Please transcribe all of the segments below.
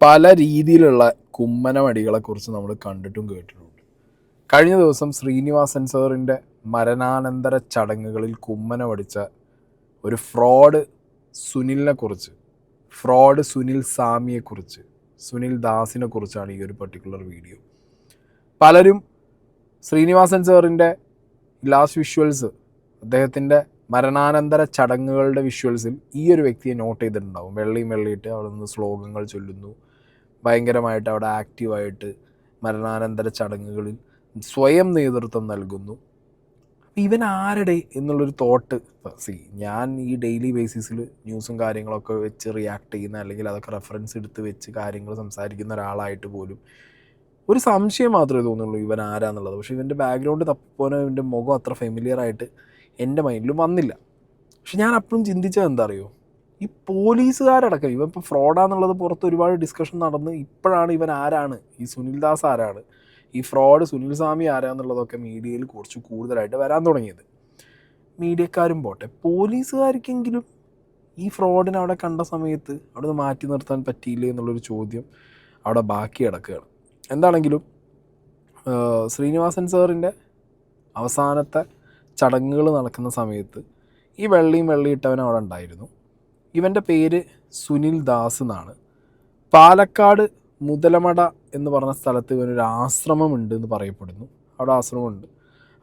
പല രീതിയിലുള്ള കുമ്മനമടികളെക്കുറിച്ച് നമ്മൾ കണ്ടിട്ടും കേട്ടിട്ടുണ്ട്. കഴിഞ്ഞ ദിവസം ശ്രീനിവാസൻ സാറിൻ്റെ മരണാനന്തര ചടങ്ങുകളിൽ കുമ്മനമടിച്ച ഒരു ഫ്രോഡ് സുനിൽ സാമിയെക്കുറിച്ച്, സുനിൽ ദാസിനെ കുറിച്ചാണ് ഈ ഒരു പർട്ടിക്കുലർ വീഡിയോ. പലരും ശ്രീനിവാസൻ സാറിൻ്റെ ലാസ്റ്റ് വിഷ്വൽസ്, അദ്ദേഹത്തിൻ്റെ മരണാനന്തര ചടങ്ങുകളുടെ വിഷ്വൽസിൽ ഈ ഒരു വ്യക്തിയെ നോട്ട് ചെയ്തിട്ടുണ്ടാവും. വെള്ളിയിട്ട് അവിടെ നിന്ന് ശ്ലോകങ്ങൾ ചൊല്ലുന്നു, ഭയങ്കരമായിട്ട് അവിടെ ആക്റ്റീവായിട്ട് മരണാനന്തര ചടങ്ങുകളിൽ സ്വയം നേതൃത്വം നൽകുന്നു. ഇവൻ ആരുടെ എന്നുള്ളൊരു തോട്ട് ഞാൻ ഈ ഡെയിലി ബേസിസിൽ ന്യൂസും കാര്യങ്ങളൊക്കെ വെച്ച് റിയാക്ട് ചെയ്യുന്ന, അല്ലെങ്കിൽ അതൊക്കെ റെഫറൻസ് എടുത്ത് വെച്ച് കാര്യങ്ങൾ സംസാരിക്കുന്ന ഒരാളായിട്ട് പോലും ഒരു സംശയം മാത്രമേ തോന്നുള്ളൂ ഇവൻ ആരാന്നുള്ളത്. പക്ഷേ ഇവൻ്റെ ബാക്ക്ഗ്രൗണ്ട് തപ്പിപ്പോനോ ഇവൻ്റെ മുഖം അത്ര ഫെമിലിയർ ആയിട്ട് എൻ്റെ മൈൻഡിലും വന്നില്ല. പക്ഷെ ഞാൻ അപ്പോഴും ചിന്തിച്ചത് എന്താ അറിയോ, ഈ പോലീസുകാരടക്കം ഇവൻ ഇപ്പോൾ ഫ്രോഡാന്നുള്ളത് പുറത്ത് ഒരുപാട് ഡിസ്കഷൻ നടന്ന് ഇപ്പോഴാണ് ഇവൻ ആരാണ്, ഈ സുനിൽ ദാസ് ആരാണ്, ഈ ഫ്രോഡ് സുനിൽ സ്വാമി ആരാന്നുള്ളതൊക്കെ മീഡിയയിൽ കുറച്ച് കൂടുതലായിട്ട് വരാൻ തുടങ്ങിയത്. മീഡിയക്കാരും പോട്ടെ, പോലീസുകാർക്കെങ്കിലും ഈ ഫ്രോഡിനെ അവിടെ കണ്ട സമയത്ത് അവിടെ നിന്ന് മാറ്റി നിർത്താൻ പറ്റിയില്ലേ എന്നുള്ളൊരു ചോദ്യം അവിടെ ബാക്കി കിടക്കുകയാണ്. എന്താണെങ്കിലും ശ്രീനിവാസൻ സാറിൻ്റെ അവസാനത്തെ ചടങ്ങുകൾ നടക്കുന്ന സമയത്ത് ഈ വെള്ളിയിട്ടവൻ അവിടെ ഉണ്ടായിരുന്നു. ഇവൻ്റെ പേര് സുനിൽ ദാസ് എന്നാണ്. പാലക്കാട് മുതലമട എന്ന് പറഞ്ഞ സ്ഥലത്ത് ഇവനൊരു ആശ്രമമുണ്ട് എന്ന് പറയപ്പെടുന്നു. അവിടെ ആശ്രമമുണ്ട്.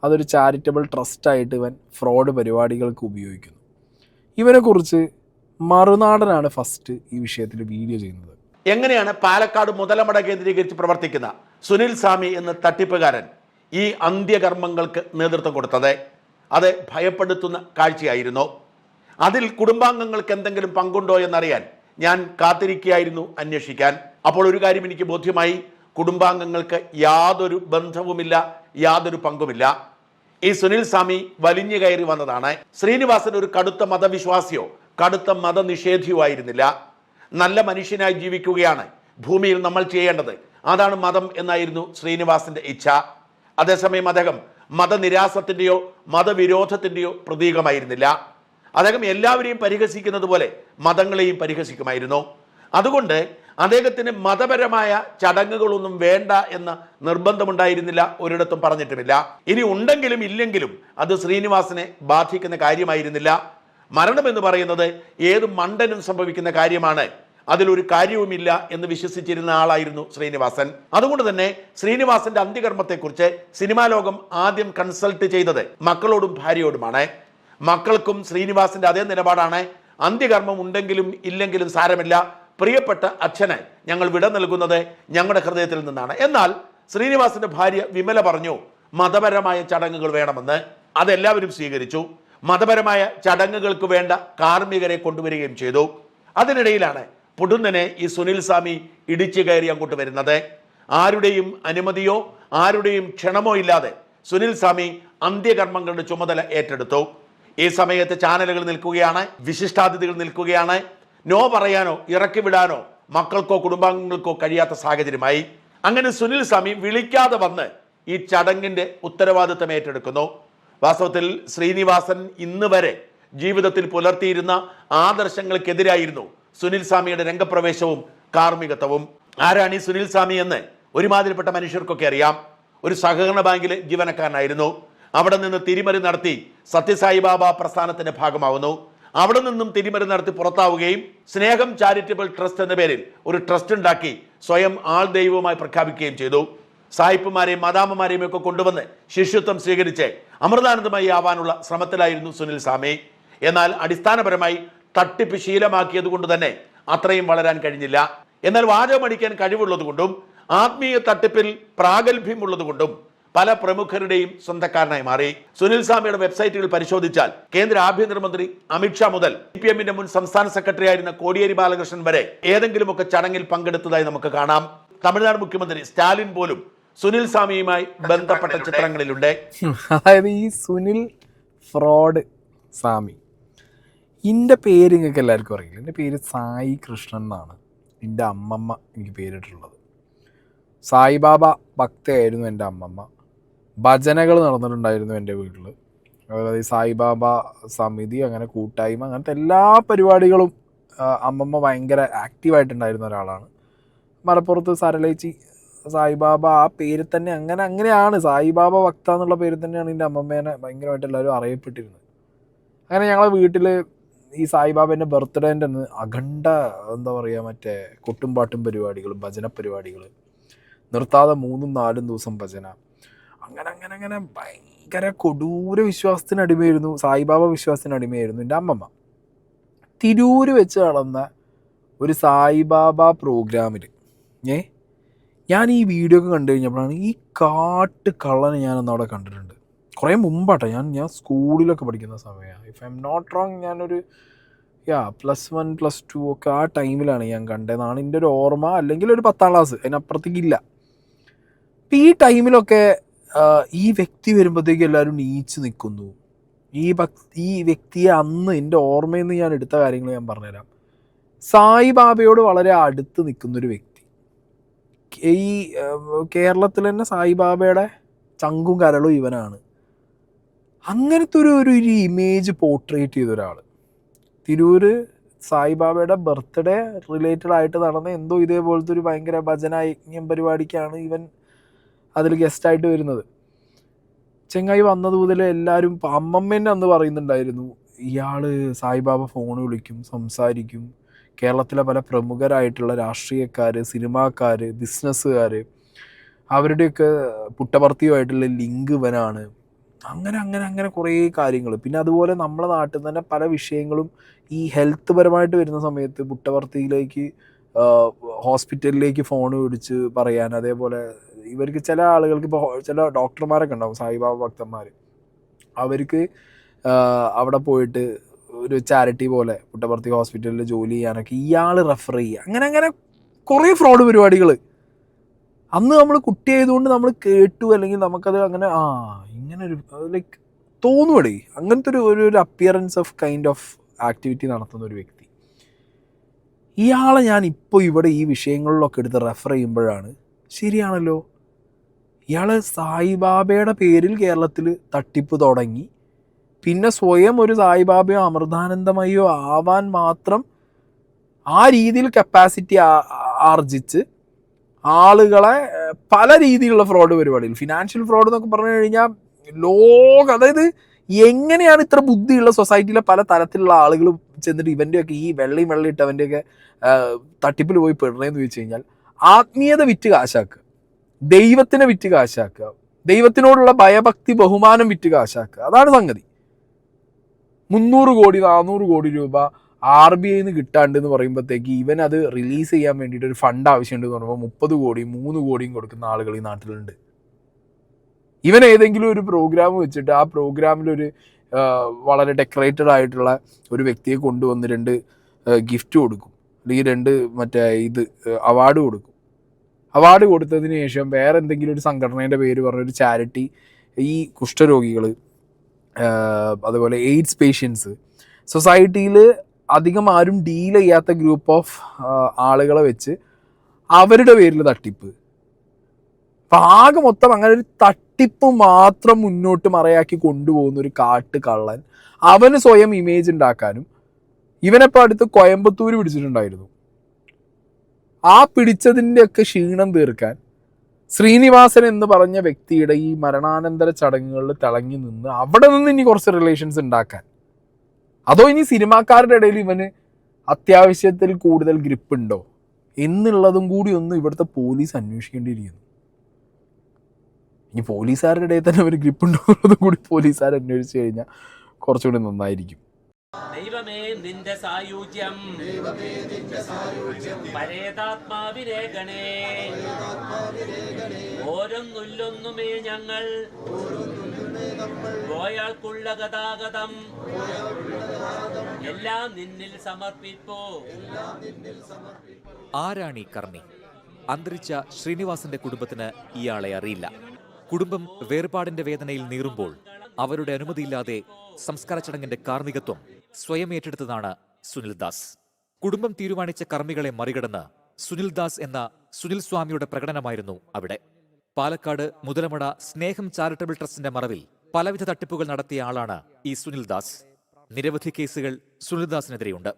അതൊരു ചാരിറ്റബിൾ ട്രസ്റ്റായിട്ട് ഇവൻ ഫ്രോഡ് പരിപാടികൾക്ക് ഉപയോഗിക്കുന്നു. ഇവനെക്കുറിച്ച് മറുനാടനാണ് ഫസ്റ്റ് ഈ വിഷയത്തിൽ വീഡിയോ ചെയ്യുന്നത്. എങ്ങനെയാണ് പാലക്കാട് മുതലമട കേന്ദ്രീകരിച്ച് പ്രവർത്തിക്കുന്ന സുനിൽ സ്വാമി എന്ന തട്ടിപ്പുകാരൻ ഈ അന്ത്യകർമ്മങ്ങൾക്ക് നേതൃത്വം കൊടുത്തത്? അത് ഭയപ്പെടുത്തുന്ന കാഴ്ചയായിരുന്നു. അതിൽ കുടുംബാംഗങ്ങൾക്ക് എന്തെങ്കിലും പങ്കുണ്ടോ എന്നറിയാൻ ഞാൻ കാത്തിരിക്കുകയായിരുന്നു അന്വേഷിക്കാൻ. അപ്പോൾ ഒരു കാര്യം എനിക്ക് ബോധ്യമായി, കുടുംബാംഗങ്ങൾക്ക് യാതൊരു ബന്ധവുമില്ല, യാതൊരു പങ്കുമില്ല. ഈ സുനിൽ സ്വാമി വലിഞ്ഞു കയറി വന്നതാണ്. ശ്രീനിവാസൻ ഒരു കടുത്ത മതവിശ്വാസിയോ കടുത്ത മതനിഷേധിയോ ആയിരുന്നില്ല. നല്ല മനുഷ്യനായി ജീവിക്കുകയാണ് ഭൂമിയിൽ നമ്മൾ ചെയ്യേണ്ടത്, അതാണ് മതം എന്നായിരുന്നു ശ്രീനിവാസന്റെ ഇച്ഛ. അതേസമയം അദ്ദേഹം മതനിരാസത്തിൻ്റെയോ മതവിരോധത്തിൻ്റെയോ പ്രതീകമായിരുന്നില്ല. അദ്ദേഹം എല്ലാവരെയും പരിഹസിക്കുന്നത് പോലെ മതങ്ങളെയും പരിഹസിക്കുമായിരുന്നു. അതുകൊണ്ട് അദ്ദേഹത്തിന് മതപരമായ ചടങ്ങുകളൊന്നും വേണ്ട എന്ന നിർബന്ധമുണ്ടായിരുന്നില്ല, ഒരിടത്തും പറഞ്ഞിട്ടുമില്ല. ഇനി ഉണ്ടെങ്കിലും ഇല്ലെങ്കിലും അത് ശ്രീനിവാസനെ ബാധിക്കുന്ന കാര്യമായിരുന്നില്ല. മരണമെന്ന് പറയുന്നത് ഏത് മണ്ടനും സംഭവിക്കുന്ന കാര്യമാണ്, അതിലൊരു കാര്യവുമില്ല എന്ന് വിശ്വസിച്ചിരുന്ന ആളായിരുന്നു ശ്രീനിവാസൻ. അതുകൊണ്ട് തന്നെ ശ്രീനിവാസന്റെ അന്ത്യകർമ്മത്തെക്കുറിച്ച് സിനിമാ ലോകം ആദ്യം കൺസൾട്ട് ചെയ്തത് മക്കളോടും ഭാര്യയോടുമാണ്. മക്കൾക്കും ശ്രീനിവാസന്റെ അതേ നിലപാടാണ്. അന്ത്യകർമ്മം ഉണ്ടെങ്കിലും ഇല്ലെങ്കിലും സാരമില്ല, പ്രിയപ്പെട്ട അച്ഛന് ഞങ്ങൾ വിട നൽകുന്നത് ഞങ്ങളുടെ ഹൃദയത്തിൽ നിന്നാണ്. എന്നാൽ ശ്രീനിവാസന്റെ ഭാര്യ വിമല പറഞ്ഞു മതപരമായ ചടങ്ങുകൾ വേണമെന്ന്. അതെല്ലാവരും സ്വീകരിച്ചു. മതപരമായ ചടങ്ങുകൾക്ക് വേണ്ട കാർമ്മികരെ കൊണ്ടുവരികയും ചെയ്തു. അതിനിടയിലാണ് പുടുന്നനെ ഈ സുനിൽ സ്വാമി ഇടിച്ചു കയറി അങ്ങോട്ട് വരുന്നത്. ആരുടെയും അനുമതിയോ ആരുടെയും ക്ഷണമോ ഇല്ലാതെ സുനിൽ സ്വാമി അന്ത്യകർമ്മങ്ങളുടെ ചുമതല ഏറ്റെടുത്തു. ഈ സമയത്ത് ചാനലുകൾ നിൽക്കുകയാണ്, വിശിഷ്ടാതിഥികൾ നിൽക്കുകയാണ്. നോ പറയാനോ ഇറക്കി വിടാനോ മക്കൾക്കോ കുടുംബാംഗങ്ങൾക്കോ കഴിയാത്ത സാഹചര്യമായി. അങ്ങനെ സുനിൽ സ്വാമി വിളിക്കാതെ വന്ന് ഈ ചടങ്ങിന്റെ ഉത്തരവാദിത്തം ഏറ്റെടുക്കുന്നു. വാസ്തവത്തിൽ ശ്രീനിവാസൻ ഇന്ന് വരെ ജീവിതത്തിൽ പുലർത്തിയിരുന്ന ആദർശങ്ങൾക്കെതിരായിരുന്നു സുനിൽ സ്വാമിയുടെ രംഗപ്രവേശവും കാർമ്മികത്വവും. ആരാണ് ഈ സുനിൽ സ്വാമി എന്ന് ഒരുമാതിരിപ്പെട്ട മനുഷ്യർക്കൊക്കെ അറിയാം. ഒരു സഹകരണ ബാങ്കിലെ ജീവനക്കാരനായിരുന്നു. അവിടെ നിന്ന് തിരിമറി നടത്തി സത്യസായി ബാബ പ്രസ്ഥാനത്തിന്റെ ഭാഗമാവുന്നു. അവിടെ നിന്നും തിരിമറി നടത്തി പുറത്താവുകയും സ്നേഹം ചാരിറ്റബിൾ ട്രസ്റ്റ് എന്ന പേരിൽ ഒരു ട്രസ്റ്റ് ഉണ്ടാക്കി സ്വയം ആൾ ദൈവവുമായി പ്രഖ്യാപിക്കുകയും ചെയ്തു. സായിപ്പുമാരെയും മദാമ്മമാരെയും ഒക്കെ കൊണ്ടുവന്ന് ശിഷ്യത്വം സ്വീകരിച്ച് അമൃതാനന്ദമായി ആവാനുള്ള ശ്രമത്തിലായിരുന്നു സുനിൽ സ്വാമി. എന്നാൽ അടിസ്ഥാനപരമായി തട്ടിപ്പ് ശീലമാക്കിയത് കൊണ്ട് തന്നെ അത്രയും വളരാൻ കഴിഞ്ഞില്ല. എന്നാൽ വാചകമടിക്കാൻ കഴിവുള്ളത് കൊണ്ടും ആത്മീയ തട്ടിപ്പിൽ പ്രാഗൽഭ്യമുള്ളത് കൊണ്ടും പല പ്രമുഖരുടെയും സ്വന്തക്കാരനായി മാറി. സുനിൽ സ്വാമിയുടെ വെബ്സൈറ്റുകൾ പരിശോധിച്ചാൽ കേന്ദ്ര ആഭ്യന്തരമന്ത്രി അമിത്ഷാ മുതൽ CPM മുൻ സംസ്ഥാന സെക്രട്ടറി ആയിരുന്ന കോടിയേരി ബാലകൃഷ്ണൻ വരെ ഏതെങ്കിലുമൊക്കെ ചടങ്ങിൽ പങ്കെടുത്തതായി നമുക്ക് കാണാം. തമിഴ്നാട് മുഖ്യമന്ത്രി സ്റ്റാലിൻ പോലും സുനിൽ സ്വാമിയുമായി ബന്ധപ്പെട്ട ചിത്രങ്ങളിലുണ്ട്. അതായത് ഈ സുനിൽ ഫ്രോഡ് സ്വാമി, എൻ്റെ പേര് നിങ്ങൾക്ക് എല്ലാവർക്കും അറിയില്ല. എൻ്റെ പേര് സായി കൃഷ്ണൻ എന്നാണ് എൻ്റെ അമ്മമ്മ എനിക്ക് പേരിട്ടുള്ളത്. സായിബാബ ഭക്തയായിരുന്നു എൻ്റെ അമ്മമ്മ. ഭജനകൾ നടന്നിട്ടുണ്ടായിരുന്നു എൻ്റെ വീട്ടിൽ. അതായത് സായിബാബ സമിതി, അങ്ങനെ കൂട്ടായ്മ, അങ്ങനത്തെ എല്ലാ പരിപാടികളും അമ്മമ്മ ഭയങ്കര ആക്റ്റീവായിട്ടുണ്ടായിരുന്ന ഒരാളാണ്. മലപ്പുറത്ത് സരളേച്ചി സായിബാബ ആ പേര് തന്നെ അങ്ങനെയാണ് സായിബാബ ഭക്ത എന്നുള്ള പേര് തന്നെയാണ് എൻ്റെ അമ്മമ്മേനെ ഭയങ്കരമായിട്ട് എല്ലാവരും അറിയപ്പെട്ടിരുന്നത്. അങ്ങനെ ഞങ്ങളെ വീട്ടിൽ ഈ സായിബാബേൻ്റെ ബർത്ത്ഡേൻ്റെ അന്ന് അഖണ്ഡ എന്താ പറയുക മറ്റേ കൊട്ടുംപാട്ടും പരിപാടികൾ, ഭജന പരിപാടികൾ, നിർത്താതെ 3-4 ദിവസം ഭജന, അങ്ങനെ ഭയങ്കര കൊടൂര വിശ്വാസത്തിന് അടിമയായിരുന്നു, സായിബാബ വിശ്വാസത്തിന് അടിമയായിരുന്നു എൻ്റെ അമ്മമ്മ. തിരൂര് വെച്ച് നടന്ന ഒരു സായിബാബ പ്രോഗ്രാമിൽ ഞാൻ ഈ വീഡിയോ ഒക്കെ കണ്ടു കഴിഞ്ഞപ്പോഴാണ് ഈ കാട്ട് കള്ളനെ ഞാനന്ന് അവിടെ കണ്ടിട്ടുണ്ട്. കുറേ മുമ്പാട്ടോ, ഞാൻ സ്കൂളിലൊക്കെ പഠിക്കുന്ന സമയമാണ്. If I am not wrong ഞാനൊരു +1 +2 ഒക്കെ ആ ടൈമിലാണ് ഞാൻ കണ്ടതെന്നാണ് എൻ്റെ ഒരു ഓർമ്മ, അല്ലെങ്കിൽ ഒരു 10ാം ക്ലാസ്, അതിനപ്പുറത്തേക്കില്ല. അപ്പം ഈ ടൈമിലൊക്കെ ഈ വ്യക്തി വരുമ്പോഴത്തേക്ക് എല്ലാവരും നീച്ച് നിൽക്കുന്നു. ഈ വ്യക്തിയെ അന്ന് എൻ്റെ ഓർമ്മയിൽ നിന്ന് ഞാൻ എടുത്ത കാര്യങ്ങൾ ഞാൻ പറഞ്ഞുതരാം. സായിബാബയോട് വളരെ അടുത്ത് നിൽക്കുന്നൊരു വ്യക്തി, ഈ കേരളത്തിൽ തന്നെ സായിബാബയുടെ ചങ്കും കരളും ഇവനാണ്. അങ്ങനത്തെ ഒരു ഇമേജ് പോർട്രേറ്റ് ചെയ്ത ഒരാൾ തിരൂര് സായിബാബയുടെ ബർത്ത്ഡേ റിലേറ്റഡ് ആയിട്ട് നടന്ന എന്തോ ഇതേപോലത്തെ ഒരു ഭയങ്കര ഭജന യജ്ഞം പരിപാടിക്കാണ് ഇവൻ അതിൽ ഗസ്റ്റായിട്ട് വരുന്നത്. ചെങ്ങായി വന്നത് മുതൽ എല്ലാവരും അമ്മമ്മേൻ്റെ അന്ന് പറയുന്നുണ്ടായിരുന്നു, ഇയാൾ സായിബാബ ഫോൺ വിളിക്കും, സംസാരിക്കും, കേരളത്തിലെ പല പ്രമുഖരായിട്ടുള്ള രാഷ്ട്രീയക്കാർ, സിനിമാക്കാർ, ബിസിനസ്സുകാർ, അവരുടെയൊക്കെ പുട്ടപർത്തിയുമായിട്ടുള്ള ലിങ്ക് ഇവനാണ്. അങ്ങനെ കുറേ കാര്യങ്ങൾ. പിന്നെ അതുപോലെ നമ്മളെ നാട്ടിൽ തന്നെ പല വിഷയങ്ങളും ഈ ഹെൽത്ത് പരമായിട്ട് വരുന്ന സമയത്ത് പുട്ടപർത്തിയിലേക്ക് ഹോസ്പിറ്റലിലേക്ക് ഫോൺ വിളിച്ച് പറയാൻ, അതേപോലെ ഇവർക്ക് ചില ആളുകൾക്ക് ഇപ്പോൾ ചില ഡോക്ടർമാരൊക്കെ ഉണ്ടാവും സായിബാബ ഭക്തന്മാർ, അവർക്ക് അവിടെ പോയിട്ട് ഒരു ചാരിറ്റി പോലെ പുട്ടപർത്തി ഹോസ്പിറ്റലിൽ ജോലി ചെയ്യാനൊക്കെ ഇയാൾ റെഫർ ചെയ്യുക. അങ്ങനെ കുറേ ഫ്രോഡ് പരിപാടികൾ അന്ന് നമ്മൾ കുട്ടിയായതുകൊണ്ട് നമ്മൾ കേട്ടു, അല്ലെങ്കിൽ നമുക്കത് അങ്ങനെ ഇങ്ങനൊരു ലൈക്ക് തോന്നുവടേ, അങ്ങനത്തെ ഒരു appearance of kind of activity നടത്തുന്ന ഒരു വ്യക്തി. ഇയാളെ ഞാൻ ഇപ്പോൾ ഇവിടെ ഈ വിഷയങ്ങളിലൊക്കെ എടുത്ത് റെഫർ ചെയ്യുമ്പോഴാണ് ശരിയാണല്ലോ, ഇയാൾ സായിബാബയുടെ പേരിൽ കേരളത്തിൽ തട്ടിപ്പ് തുടങ്ങി, പിന്നെ സ്വയം ഒരു സായിബാബയോ അമൃതാനന്ദമയോ ആവാൻ മാത്രം ആ രീതിയിൽ കപ്പാസിറ്റി ആർജിച്ച് ആളുകളെ പല രീതിയിലുള്ള ഫ്രോഡ് പരിപാടികൾ, ഫിനാൻഷ്യൽ ഫ്രോഡ് എന്നൊക്കെ പറഞ്ഞു കഴിഞ്ഞാൽ അതായത് എങ്ങനെയാണ് ഇത്ര ബുദ്ധിയുള്ള സൊസൈറ്റിയിലെ പല തരത്തിലുള്ള ആളുകൾ ചെന്നിട്ട് ഇവൻ്റെയൊക്കെ ഈ വെള്ളയും ഇട്ടവൻ്റെയൊക്കെ തട്ടിപ്പിൽ പോയി പെടണേന്ന് ചോദിച്ചു കഴിഞ്ഞാൽ, ആത്മീയത വിറ്റ് കാശാക്കുക, ദൈവത്തിനെ വിറ്റ് കാശാക്കുക, ദൈവത്തിനോടുള്ള ഭയഭക്തി ബഹുമാനം വിറ്റ് കാശാക്കുക, അതാണ് സംഗതി. 300 കോടി 400 കോടി രൂപ RBI കിട്ടാണ്ടെന്ന് പറയുമ്പോഴത്തേക്ക് ഇവൻ അത് റിലീസ് ചെയ്യാൻ വേണ്ടിയിട്ട് ഒരു ഫണ്ട് ആവശ്യമുണ്ടെന്ന് പറയുമ്പോൾ 30 കോടിയും 3 കോടിയും കൊടുക്കുന്ന ആളുകൾ ഈ നാട്ടിലുണ്ട്. ഇവൻ ഏതെങ്കിലും ഒരു പ്രോഗ്രാം വെച്ചിട്ട് ആ പ്രോഗ്രാമിലൊരു വളരെ ഡെക്കറേറ്റഡ് ആയിട്ടുള്ള ഒരു വ്യക്തിയെ കൊണ്ടുവന്ന് 2 ഗിഫ്റ്റ് കൊടുക്കും, അല്ലെങ്കിൽ 2 അവാർഡ് കൊടുക്കും. അവാർഡ് കൊടുത്തതിന് ശേഷം വേറെ എന്തെങ്കിലും ഒരു സംഘടനേൻ്റെ പേര് പറഞ്ഞൊരു ചാരിറ്റി, ഈ കുഷ്ഠരോഗികൾ, അതുപോലെ എയ്ഡ്സ് പേഷ്യൻസ്, സൊസൈറ്റിയിൽ അധികം ആരും ഡീൽ ചെയ്യാത്ത ഗ്രൂപ്പ് ഓഫ് ആളുകളെ വെച്ച് അവരുടെ പേരിൽ തട്ടിപ്പ്. അപ്പം ആകെ മൊത്തം അങ്ങനെ ഒരു തട്ടിപ്പ് മാത്രം മുന്നോട്ട് മറയാക്കി കൊണ്ടുപോകുന്ന ഒരു കാട്ട് കള്ളൻ. അവന് സ്വയം ഇമേജ് ഉണ്ടാക്കാനും, ഇവനെപ്പോൾ അടുത്ത് കോയമ്പത്തൂർ പിടിച്ചിട്ടുണ്ടായിരുന്നു, ആ പിടിച്ചതിൻ്റെയൊക്കെ ക്ഷീണം തീർക്കാൻ ശ്രീനിവാസൻ എന്ന് പറഞ്ഞ വ്യക്തിയുടെ ഈ മരണാനന്തര ചടങ്ങുകളിൽ തിളങ്ങി നിന്ന് അവിടെ നിന്ന് ഇനി കുറച്ച് റിലേഷൻസ് ഉണ്ടാക്കാൻ, അതോ ഇനി സിനിമാക്കാരുടെ ഇടയിൽ ഇവന് അത്യാവശ്യത്തിൽ കൂടുതൽ ഗ്രിപ്പുണ്ടോ എന്നുള്ളതും കൂടി ഒന്ന് ഇവിടുത്തെ പോലീസ് അന്വേഷിക്കേണ്ടിയിരിക്കുന്നു. ഇനി പോലീസുകാരുടെ ഇടയിൽ തന്നെ ഒരു ഗ്രിപ്പുണ്ടോ എന്നുള്ളതും കൂടി പോലീസുകാർ അന്വേഷിച്ച് കഴിഞ്ഞാൽ കുറച്ചുകൂടി നന്നായിരിക്കും. ദൈവമേ നിന്റെ സായുജ്യം പരേതാത്മാവിരേഖണേ, ഓരോന്നുല്ലൊന്നുമേ ഞങ്ങൾ പോയാൾക്കുള്ള ഗതാഗതം എല്ലാം നിന്നിൽ സമർപ്പിപ്പോ. ആരാണീ കർമ്മി? അന്തരിച്ച ശ്രീനിവാസന്റെ കുടുംബത്തിന് ഇയാളെ അറിയില്ല. കുടുംബം വേർപാടിന്റെ വേദനയിൽ നീറുമ്പോൾ അവരുടെ അനുമതിയില്ലാതെ സംസ്കാര ചടങ്ങിന്റെ കാർമ്മികത്വം സ്വയം ഏറ്റെടുത്തതാണ് സുനിൽ ദാസ്. കുടുംബം തീരുമാനിച്ച കർമ്മികളെ മറികടന്ന് സുനിൽ ദാസ് എന്ന സുനിൽ സ്വാമിയുടെ പ്രകടനമായിരുന്നു അവിടെ. പാലക്കാട് മുതലമട സ്നേഹം ചാരിറ്റബിൾ ട്രസ്റ്റിന്റെ മറവിൽ പലവിധ തട്ടിപ്പുകൾ നടത്തിയ ആളാണ് ഈ സുനിൽ ദാസ്. നിരവധി കേസുകൾ സുനിൽ ദാസിനെതിരെയുണ്ട്.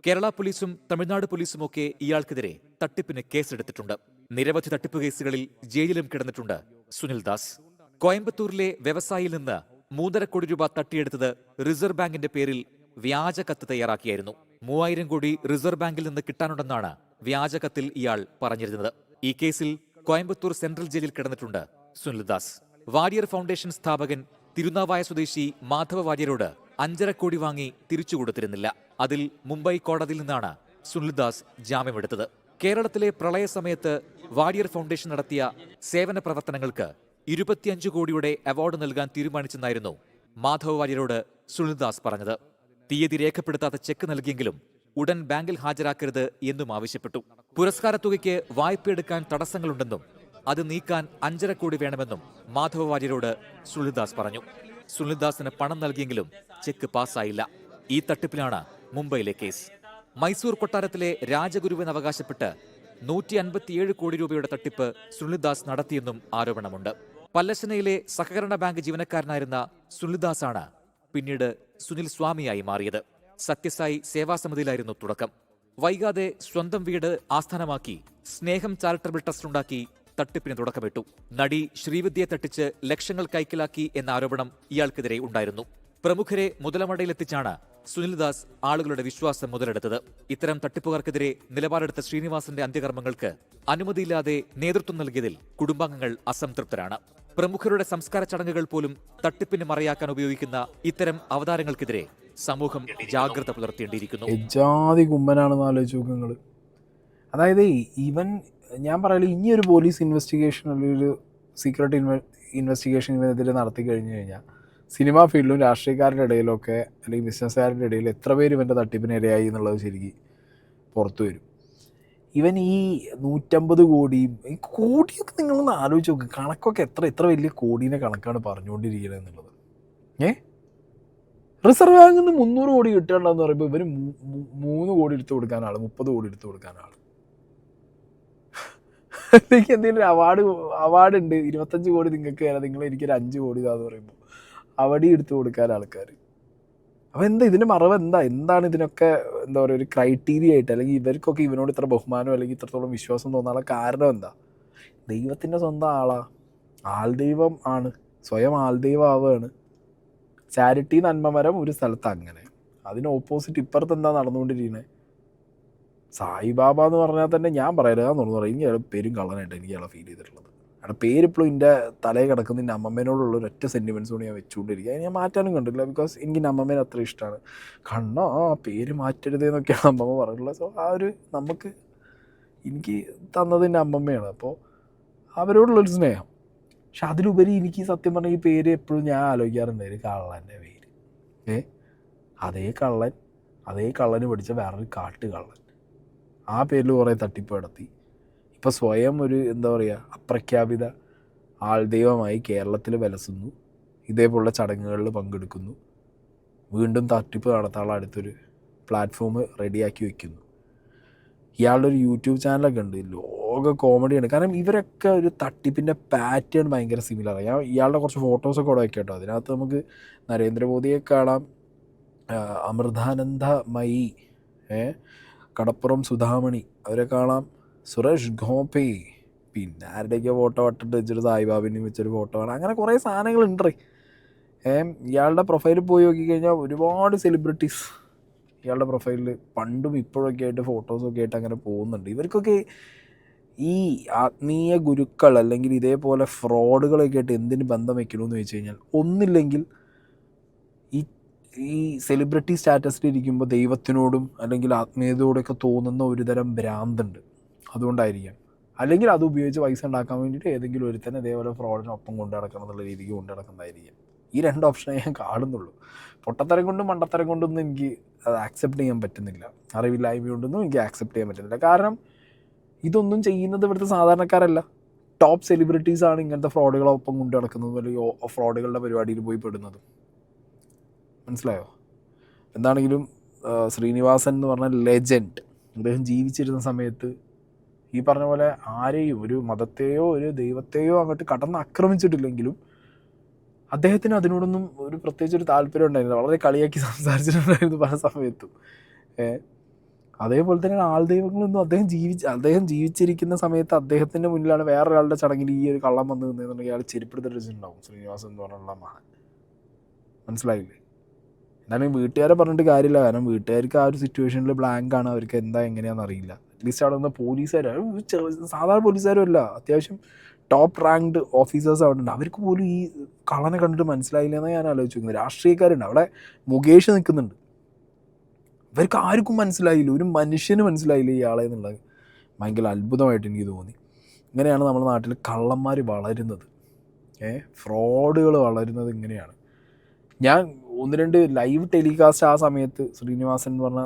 കേരള പോലീസും തമിഴ്നാട് പോലീസുമൊക്കെ ഇയാൾക്കെതിരെ തട്ടിപ്പിന് കേസെടുത്തിട്ടുണ്ട്. നിരവധി തട്ടിപ്പ് കേസുകളിൽ ജയിലിലും കിടന്നിട്ടുണ്ട് സുനിൽ ദാസ്. കോയമ്പത്തൂരിലെ വ്യവസായിയിൽ നിന്ന് 3.5 കോടി രൂപ തട്ടിയെടുത്തത് റിസർവ് ബാങ്കിന്റെ പേരിൽ വ്യാജ കത്ത് തയ്യാറാക്കിയായിരുന്നു. 3000 കോടി റിസർവ് ബാങ്കിൽ നിന്ന് കിട്ടാനുണ്ടെന്നാണ് വ്യാജ കത്തിൽ ഇയാൾ പറഞ്ഞിരുന്നത്. ഈ കേസിൽ കോയമ്പത്തൂർ സെൻട്രൽ ജയിലിൽ കിടന്നിട്ടുണ്ട് സുനിൽ ദാസ്. വാരിയർ ഫൗണ്ടേഷൻ സ്ഥാപകൻ തിരുനാവായ സ്വദേശി മാധവ വാര്യരോട് 5.5 കോടി വാങ്ങി തിരിച്ചു കൊടുത്തിരുന്നില്ല. അതിൽ മുംബൈ കോടതിയിൽ നിന്നാണ് സുനിൽ ദാസ് ജാമ്യമെടുത്തത്. കേരളത്തിലെ പ്രളയ സമയത്ത് വാരിയർ ഫൗണ്ടേഷൻ നടത്തിയ സേവന പ്രവർത്തനങ്ങൾക്ക് 25 കോടിയുടെ അവാർഡ് നൽകാൻ തീരുമാനിച്ചെന്നായിരുന്നു മാധവ വാര്യരോട് സുനിൽ ദാസ് പറഞ്ഞത്. തീയതി രേഖപ്പെടുത്താത്ത ചെക്ക് നൽകിയെങ്കിലും ഉടൻ ബാങ്കിൽ ഹാജരാക്കരുത് എന്നും ആവശ്യപ്പെട്ടു. പുരസ്കാര തുകയ്ക്ക് വായ്പയെടുക്കാൻ തടസ്സങ്ങളുണ്ടെന്നും അത് നീക്കാൻ 5.5 കോടി വേണമെന്നും മാധവ വാര്യരോട് സുനിൽദാസ് പറഞ്ഞു. സുനിൽദാസിന് പണം നൽകിയെങ്കിലും ചെക്ക് പാസ്സായില്ല. ഈ തട്ടിപ്പിലാണ് മുംബൈയിലെ കേസ്. മൈസൂർ കൊട്ടാരത്തിലെ രാജഗുരുവെന്ന് അവകാശപ്പെട്ട് 157 കോടി രൂപയുടെ തട്ടിപ്പ് സുനിൽദാസ് നടത്തിയെന്നും ആരോപണമുണ്ട്. പല്ലശ്ശനയിലെ സഹകരണ ബാങ്ക് ജീവനക്കാരനായിരുന്ന സുനിൽദാസാണ് പിന്നീട് സുനിൽ സ്വാമിയായി മാറിയത്. സത്യസായി സേവാസമിതിയിലായിരുന്നു തുടക്കം. വൈകാതെ സ്വന്തം വീട് ആസ്ഥാനമാക്കി സ്നേഹം ചാരിറ്റബിൾ ട്രസ്റ്റ് ഉണ്ടാക്കി തട്ടിപ്പിന് തുടക്കമിട്ടു. നടി ശ്രീവിദ്യയെ തട്ടിച്ച് ലക്ഷങ്ങൾ കൈക്കലാക്കി എന്ന ആരോപണം ഇയാൾക്കെതിരെ ഉണ്ടായിരുന്നു. പ്രമുഖരെ മുതലമടയിലെത്തിച്ചാണ് സുനിൽദാസ് ആളുകളുടെ വിശ്വാസം മുതലെടുത്തത്. ഇത്തരം തട്ടിപ്പുകാർക്കെതിരെ നിലപാടെടുത്ത ശ്രീനിവാസന്റെ അന്ത്യകർമ്മങ്ങൾക്ക് അനുമതിയില്ലാതെ നേതൃത്വം നൽകിയതിൽ കുടുംബാംഗങ്ങൾ അസംതൃപ്തരാണ്. പ്രമുഖരുടെ സംസ്കാര ചടങ്ങുകൾ പോലും തട്ടിപ്പിന് മറയാക്കാൻ ഉപയോഗിക്കുന്ന ഇത്തരം അവതാരങ്ങൾക്കെതിരെ സമൂഹം ജാഗ്രത പുലർത്തേണ്ടിയിരിക്കുന്നു. എജാതി കുമ്മനാണെന്ന് ആലോചിച്ച് നോക്കുക. അതായത് ഇവൻ, ഞാൻ പറയല, ഇനിയൊരു പോലീസ് ഇൻവെസ്റ്റിഗേഷൻ അല്ലെങ്കിൽ ഒരു സീക്രട്ട് ഇൻവെസ്റ്റിഗേഷൻ ഇവനെതിരെ നടത്തി കഴിഞ്ഞു കഴിഞ്ഞാൽ സിനിമാ ഫീൽഡിലും രാഷ്ട്രീയക്കാരുടെ ഇടയിലൊക്കെ അല്ലെങ്കിൽ ബിസിനസ്സുകാരുടെ ഇടയിൽ എത്ര പേര് ഇവൻ്റെ തട്ടിപ്പിന് ഇരയായി എന്നുള്ളത് ശരിക്കും പുറത്തു വരും. ഇവൻ ഈ 150 കോടിയും ഈ കോടിയൊക്കെ നിങ്ങളൊന്ന് ആലോചിച്ച് നോക്കുക. കണക്കൊക്കെ എത്ര വലിയ കോടീൻ്റെ കണക്കാണ് പറഞ്ഞുകൊണ്ടിരിക്കുന്നത് എന്നുള്ളത്. റിസർവ് ബാങ്കിൽ നിന്ന് 300 കോടി കിട്ടേണ്ടെന്ന് പറയുമ്പോൾ ഇവർ 3 കോടി എടുത്ത് കൊടുക്കാനാൾ, 30 കോടി എടുത്ത് കൊടുക്കാനാൾ. എനിക്ക് എന്തെങ്കിലും അവാർഡ് ഉണ്ട്, 25 കോടി നിങ്ങൾക്ക് തരാം, നിങ്ങൾ എനിക്കൊരു 5 കോടി ഇതാന്ന് പറയുമ്പോൾ അവിടെ എടുത്ത് കൊടുക്കാൻ ആൾക്കാർ. അപ്പോൾ എന്താ ഇതിൻ്റെ മറവ്? എന്താണ് ഇതിനൊക്കെ എന്താ പറയുക ഒരു ക്രൈറ്റീരിയ ആയിട്ട്, അല്ലെങ്കിൽ ഇവർക്കൊക്കെ ഇവനോട് ഇത്ര ബഹുമാനം അല്ലെങ്കിൽ ഇത്രത്തോളം വിശ്വാസം തോന്നാനുള്ള കാരണം എന്താ? ദൈവത്തിൻ്റെ സ്വന്തം ആൾദൈവം ആണ്, സ്വയം ആൾദൈവം ആവുകയാണ്. ചാരിറ്റി നന്മമരം ഒരു സ്ഥലത്ത് അങ്ങനെ, അതിന് ഓപ്പോസിറ്റ് ഇപ്പുറത്ത് എന്താ നടന്നുകൊണ്ടിരിക്കുന്നത്? സായിബാബ എന്ന് പറഞ്ഞാൽ തന്നെ ഞാൻ പറയരുതാന്ന് പറയും. എനിക്ക് പേരും കള്ളനായിട്ട് എനിക്ക് അയാളെ ഫീൽ ചെയ്തിട്ടുള്ളത്. അയാളുടെ പേരിപ്പോഴും എൻ്റെ തലയിൽ കിടക്കുന്ന എൻ്റെ അമ്മമ്മേനോടുള്ള ഒരൊറ്റ സെൻറ്റിമെൻറ്റ്സോട് ഞാൻ വെച്ചുകൊണ്ടിരിക്കുക. ഞാൻ മാറ്റാനും കണ്ടില്ല, ബിക്കോസ് എനിക്ക് എൻ്റെ അമ്മമ്മേനെ അത്ര ഇഷ്ടമാണ്. കണ്ണോ പേര് മാറ്റരുതെന്നൊക്കെയാണ് അമ്മമ്മ പറഞ്ഞിട്ടുള്ളത്. സോ നമുക്ക് എനിക്ക് തന്നത് എൻ്റെ അമ്മമ്മയാണ്. അപ്പോൾ അവരോടുള്ളൊരു സ്നേഹം. പക്ഷെ അതിലുപരി എനിക്ക് സത്യം പറഞ്ഞാൽ ഈ പേര് എപ്പോഴും ഞാൻ ആലോചിക്കാറുണ്ട്, ഒരു കള്ളൻ്റെ പേര്. അതേ കള്ളന് പഠിച്ച വേറൊരു കാട്ടുകള്ളൻ, ആ പേരിൽ കുറേ തട്ടിപ്പ് നടത്തി. ഇപ്പോൾ സ്വയം ഒരു എന്താ പറയുക അപ്രഖ്യാപിത ആൾദൈവമായി കേരളത്തിൽ വിലസുന്നു, ഇതേപോലുള്ള ചടങ്ങുകളിൽ പങ്കെടുക്കുന്നു, വീണ്ടും തട്ടിപ്പ് നടത്താനുള്ള അടുത്തൊരു പ്ലാറ്റ്ഫോം റെഡിയാക്കി വയ്ക്കുന്നു. ഇയാളുടെ ഒരു യൂട്യൂബ് ചാനലൊക്കെ ഉണ്ട്, ലോക കോമഡിയാണ്. കാരണം ഇവരൊക്കെ ഒരു തട്ടിപ്പിൻ്റെ പാറ്റേൺ ഭയങ്കര സിമിലറാണ്. ഞാൻ ഇയാളുടെ കുറച്ച് ഫോട്ടോസൊക്കെ അവിടെ വയ്ക്കാം കേട്ടോ. അതിനകത്ത് നമുക്ക് നരേന്ദ്രമോദിയെ കാണാം, അമൃതാനന്ദമയി, കടപ്പുറം സുധാമണി അവരെ കാണാം, സുരേഷ് ഗോപി, പിന്നെ ആരുടെയൊക്കെ ഫോട്ടോ ഇട്ടിട്ട് വെച്ചിട്ട് സായിബാബിനെയും വെച്ചൊരു ഫോട്ടോ കാണാം. അങ്ങനെ കുറേ സാധനങ്ങളുണ്ട്. ഇയാളുടെ പ്രൊഫൈലിൽ പോയി നോക്കിക്കഴിഞ്ഞാൽ ഒരുപാട് സെലിബ്രിറ്റീസ് ഇയാളുടെ പ്രൊഫൈലിൽ പണ്ടും ഇപ്പോഴൊക്കെ ആയിട്ട് ഫോട്ടോസൊക്കെ ആയിട്ട് അങ്ങനെ പോകുന്നുണ്ട്. ഇവർക്കൊക്കെ ഈ ആത്മീയ ഗുരുക്കൾ അല്ലെങ്കിൽ ഇതേപോലെ ഫ്രോഡുകളൊക്കെ ആയിട്ട് എന്തിന് ബന്ധം വയ്ക്കണമെന്ന് വെച്ച് കഴിഞ്ഞാൽ, ഒന്നില്ലെങ്കിൽ ഈ സെലിബ്രിറ്റി സ്റ്റാറ്റസിൽ ഇരിക്കുമ്പോൾ ദൈവത്തിനോടും അല്ലെങ്കിൽ ആത്മീയതയോടൊക്കെ തോന്നുന്ന ഒരുതരം ഭ്രാന്തുണ്ട്, അതുകൊണ്ടായിരിക്കാം. അല്ലെങ്കിൽ അത് ഉപയോഗിച്ച് പൈസ ഉണ്ടാക്കാൻ വേണ്ടിയിട്ട് ഏതെങ്കിലും ഒരു തന്നെ ഇതേപോലെ ഫ്രോഡിനൊപ്പം കൊണ്ടു നടക്കണം എന്നുള്ള രീതിക്ക് കൊണ്ടു നടക്കുന്നതായിരിക്കും. ഈ 2 ഓപ്ഷനേ ഞാൻ കാണുന്നുള്ളൂ. പൊട്ടത്തരം കൊണ്ടും മണ്ടത്തരം കൊണ്ടൊന്നും എനിക്ക് അത് ആക്സെപ്റ്റ് ചെയ്യാൻ പറ്റുന്നില്ല, അറിവില്ലായ്മ കൊണ്ടൊന്നും എനിക്ക് ആക്സെപ്റ്റ് ചെയ്യാൻ പറ്റുന്നില്ല. കാരണം ഇതൊന്നും ചെയ്യുന്നത് ഇവിടുത്തെ സാധാരണക്കാരല്ല, ടോപ്പ് സെലിബ്രിറ്റീസാണ് ഇങ്ങനത്തെ ഫ്രോഡുകളൊപ്പം കൊണ്ടു നടക്കുന്നതും അല്ലെങ്കിൽ ഫ്രോഡുകളുടെ പരിപാടിയിൽ പോയി പെടുന്നതും. മനസ്സിലായോ? എന്താണെങ്കിലും ശ്രീനിവാസൻ എന്ന് പറഞ്ഞ ലെജൻഡ്, അദ്ദേഹം ജീവിച്ചിരുന്ന സമയത്ത് ഈ പറഞ്ഞ പോലെ ആരെയും ഒരു മതത്തെയോ ഒരു ദൈവത്തെയോ അങ്ങോട്ട് കടന്ന് ആക്രമിച്ചിട്ടില്ലെങ്കിലും അദ്ദേഹത്തിന് അതിനോടൊന്നും ഒരു പ്രത്യേകിച്ച് ഒരു താല്പര്യം ഉണ്ടായിരുന്നില്ല. വളരെ കളിയാക്കി സംസാരിച്ചിട്ടുണ്ടായിരുന്നു പല സമയത്തും. അതേപോലെ തന്നെയാണ് ആൾ ദൈവങ്ങളൊന്നും അദ്ദേഹം ജീവിച്ചിരിക്കുന്ന സമയത്ത് അദ്ദേഹത്തിൻ്റെ മുന്നിലാണ് വേറൊരാളുടെ ചടങ്ങിൽ ഈ ഒരു കള്ളം വന്ന് നിന്നുണ്ടെങ്കിൽ അയാൾ ചെരുപ്പെടുത്തിട്ടുണ്ടാവും ശ്രീനിവാസൻ എന്ന് പറഞ്ഞുള്ള മഹാൻ. മനസ്സിലായില്ലേ? എന്നാലും വീട്ടുകാരെ പറഞ്ഞിട്ട് കാര്യമില്ല, കാരണം വീട്ടുകാർക്ക് ആ ഒരു സിറ്റുവേഷനിൽ ബ്ലാങ്ക് ആണ്, അവർക്ക് എന്താ എങ്ങനെയാണെന്ന് അറിയില്ല. അറ്റ്ലീസ്റ്റ് അവിടെ നിന്ന് പോലീസുകാർ, സാധാരണ പോലീസുകാരും അല്ല, അത്യാവശ്യം ടോപ്പ് റാങ്ക്ഡ് ഓഫീസേഴ്സ് അവിടെ ഉണ്ട്, അവർക്ക് പോലും ഈ കള്ളനെ കണ്ടിട്ട് മനസ്സിലായില്ല എന്നാണ് ഞാൻ ആലോചിച്ച് നോക്കുന്നത്. രാഷ്ട്രീയക്കാരുണ്ട് അവിടെ, മുകേഷ് നിൽക്കുന്നുണ്ട്, ഇവർക്ക് ആർക്കും മനസ്സിലായില്ല, ഒരു മനുഷ്യന് മനസ്സിലായില്ല ഇയാളെ എന്നുള്ളത് ഭയങ്കര അത്ഭുതമായിട്ട് എനിക്ക് തോന്നി. ഇങ്ങനെയാണ് നമ്മുടെ നാട്ടിൽ കള്ളന്മാർ വളരുന്നത്, ഫ്രോഡുകൾ വളരുന്നത് ഇങ്ങനെയാണ്. ഞാൻ 1-2 ലൈവ് ടെലികാസ്റ്റ് ആ സമയത്ത് ശ്രീനിവാസൻ എന്ന് പറഞ്ഞ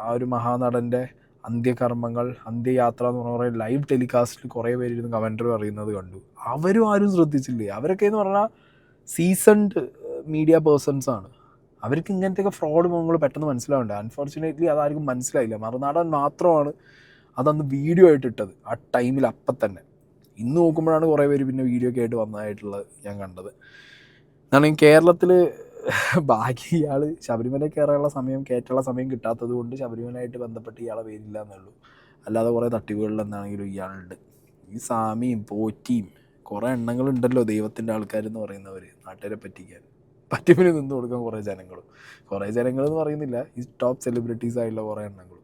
ആ ഒരു മഹാനടൻ്റെ അന്ത്യകർമ്മങ്ങൾ, അന്ത്യയാത്ര എന്ന് പറഞ്ഞ ലൈവ് ടെലികാസ്റ്റിൽ കുറേ പേര് ഇരുന്ന് കമൻറ്ററി പറയുന്നത് കണ്ടു. അവരും ആരും ശ്രദ്ധിച്ചില്ലേ? അവരൊക്കെ എന്ന് പറഞ്ഞാൽ സീസൺഡ് മീഡിയ പേഴ്സൺസ് ആണ്. അവർക്ക് ഇങ്ങനത്തെയൊക്കെ ഫ്രോഡ് മുഖങ്ങൾ പെട്ടെന്ന് മനസ്സിലാവുന്നുണ്ട്. അൺഫോർച്ചുനേറ്റ്ലി അതാർക്കും മനസ്സിലായില്ല. മറുനാടൻ മാത്രമാണ് അതന്ന് വീഡിയോ ആയിട്ട് ഇട്ടത് ആ ടൈമിൽ, അപ്പം തന്നെ. ഇന്ന് നോക്കുമ്പോഴാണ് കുറേ പേര് പിന്നെ വീഡിയോ ഒക്കെ ആയിട്ട് വന്നതായിട്ടുള്ളത് ഞാൻ കണ്ടത്. എന്നാണ് കേരളത്തിൽ ബാക്കി ഇയാൾ ശബരിമല കയറാനുള്ള സമയം, കയറ്റുള്ള സമയം കിട്ടാത്തത് കൊണ്ട് ശബരിമലയായിട്ട് ബന്ധപ്പെട്ട് ഇയാളെ പേരില്ല എന്നുള്ളൂ. അല്ലാതെ കുറേ തട്ടിപ്പുകളിൽ എന്താണെങ്കിലും ഇയാളുണ്ട്. ഈ സ്വാമിയും പോറ്റിയും കുറേ എണ്ണങ്ങളുണ്ടല്ലോ ദൈവത്തിൻ്റെ ആൾക്കാരെന്ന് പറയുന്നവർ, നാട്ടുകാരെ പറ്റിപ്പിന് നിന്ന് കൊടുക്കാൻ കുറേ ജനങ്ങൾ എന്ന് പറയുന്നില്ല, ഈ ടോപ്പ് സെലിബ്രിറ്റീസ് ആയിട്ടുള്ള കുറേ എണ്ണങ്ങൾ.